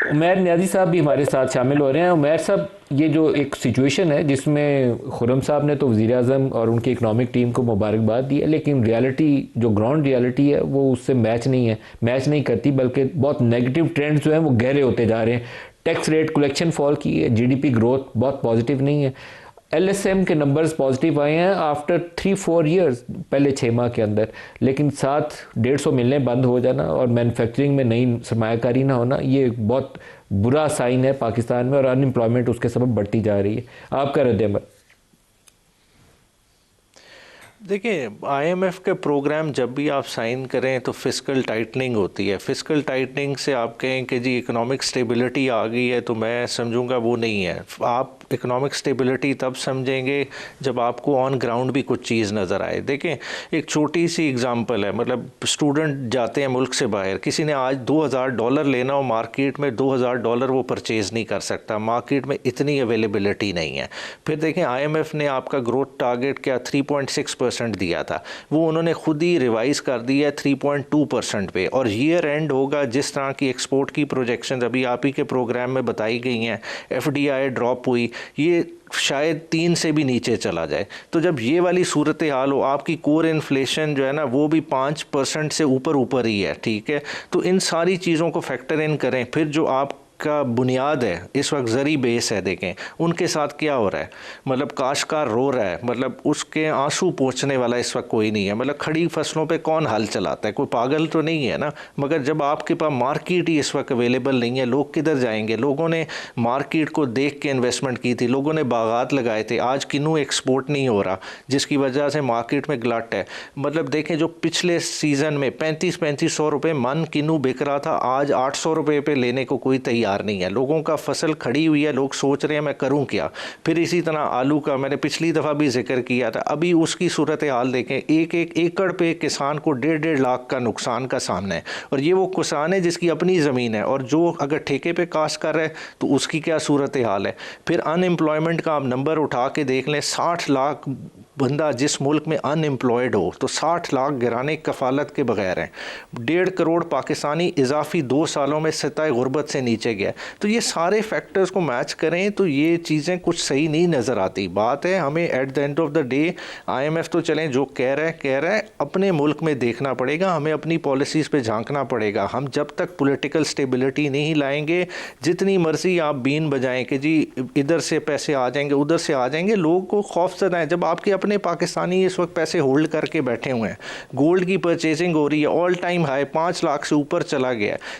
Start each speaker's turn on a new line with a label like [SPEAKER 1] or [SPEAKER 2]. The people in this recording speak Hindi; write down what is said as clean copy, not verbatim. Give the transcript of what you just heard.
[SPEAKER 1] उमैर न्याजी साहब भी हमारे साथ शामिल हो रहे हैं। उमैर साहब, ये जो एक सिचुएशन है जिसमें खुर्रम साहब ने तो वज़ीर आज़म और उनकी इकनॉमिक टीम को मुबारकबाद दी है, लेकिन रियलिटी जो ग्राउंड रियलिटी है वो उससे मैच नहीं करती, बल्कि बहुत नेगेटिव ट्रेंड्स जो हैं वो गहरे होते जा रहे हैं। टैक्स रेट कलेक्शन फॉल की है, जीडीपी ग्रोथ बहुत पॉजिटिव नहीं है। एलएसएम के नंबर्स पॉजिटिव आए हैं आफ्टर 3-4 ईयर्स, पहले 6 माह के अंदर, लेकिन साथ 150 मिलने बंद हो जाना और मैन्युफैक्चरिंग में नई सरमायाकारी ना होना, ये बहुत बुरा साइन है पाकिस्तान में, और अनएम्प्लॉयमेंट उसके सबब बढ़ती जा रही है। आपका रद्द-ए-अमल?
[SPEAKER 2] देखिए, आईएमएफ के प्रोग्राम जब भी आप साइन करें तो फिस्कल टाइटनिंग होती है। फिस्कल टाइटनिंग से आप कहें कि जी इकोनॉमिक स्टेबिलिटी आ गई है, तो मैं समझूंगा वो नहीं है। आप इकोनॉमिक स्टेबिलिटी तब समझेंगे जब आपको ऑन ग्राउंड भी कुछ चीज़ नज़र आए। देखें, एक छोटी सी एग्जांपल है, मतलब स्टूडेंट जाते हैं मुल्क से बाहर, किसी ने आज $2000 लेना हो मार्केट में, $2000 वो परचेज़ नहीं कर सकता, मार्केट में इतनी अवेलेबिलिटी नहीं है। फिर देखें, आईएमएफ ने आपका ग्रोथ टारगेट क्या 3.6% दिया था, वो उन्होंने खुद ही रिवाइज़ कर दिया 3.2% पे, और ईयर एंड होगा जिस तरह की एक्सपोर्ट की प्रोजेक्शन अभी आप ही के प्रोग्राम में बताई गई हैं, एफडीआई ड्रॉप हुई, ये शायद 3 से भी नीचे चला जाए। तो जब ये वाली सूरत हाल हो, आपकी कोर इन्फ्लेशन जो है ना वो भी 5% से ऊपर ऊपर ही है, ठीक है। तो इन सारी चीज़ों को फैक्टर इन करें। फिर जो आप का बुनियाद है इस वक्त ज़री बेस है, देखें उनके साथ क्या हो रहा है। मतलब काश्तकार रो रहा है, मतलब उसके आंसू पोंछने वाला इस वक्त कोई नहीं है। मतलब खड़ी फसलों पे कौन हल चलाता है, कोई पागल तो नहीं है ना। मगर जब आपके पास मार्केट ही इस वक्त अवेलेबल नहीं है, लोग किधर जाएंगे। लोगों ने मार्केट को देख के इन्वेस्टमेंट की थी, लोगों ने बागात लगाए थे, आज किन्नू एक्सपोर्ट नहीं हो रहा, जिसकी वजह से मार्केट में गलट है। मतलब देखें, जो पिछले सीज़न में 3500 रुपये मन किन्नू बिक रहा था, आज 800 रुपये पे लेने को कोई तैयार नहीं है। लोगों का फसल खड़ी हुई है, लोग सोच रहे हैं मैं करूं क्या। फिर इसी तरह आलू का मैंने पिछली दफ़ा भी जिक्र किया था, अभी उसकी सूरत हाल देखें, एक एक एकड़ पे किसान को 1.5 लाख का नुकसान का सामना है। और ये वो किसान है जिसकी अपनी ज़मीन है, और जो अगर ठेके पे काश्त कर रहा है तो उसकी क्या सूरत हाल है। फिर अनएम्प्लॉयमेंट का आप नंबर उठा के देख लें, 60 लाख बंदा जिस मुल्क में अनएम्प्लॉयड हो, तो 60 लाख गिराने कफालत के बगैर हैं। 1.5 करोड़ पाकिस्तानी इजाफी 2 सालों में सतह गुर्बत से नीचे गया। तो ये सारे फैक्टर्स को मैच करें तो ये चीज़ें कुछ सही नहीं नज़र आती। बात है, हमें at the end of the day IMF तो चलें जो कह रहा है, अपने मुल्क में देखना पड़ेगा, हमें अपनी पॉलिसीज़ पे झांकना पड़ेगा। हम जब तक पॉलिटिकल स्टेबिलिटी नहीं लाएंगे, जितनी मर्जी आप बीन बजाएं कि जी इधर से पैसे आ जाएंगे उधर से आ जाएंगे, लोगों को खौफजदा है। जब आपके अपने पाकिस्तानी इस वक्त पैसे होल्ड करके बैठे हुए हैं, गोल्ड की परचेजिंग हो रही है, ऑल टाइम हाई 5 लाख से ऊपर चला गया है।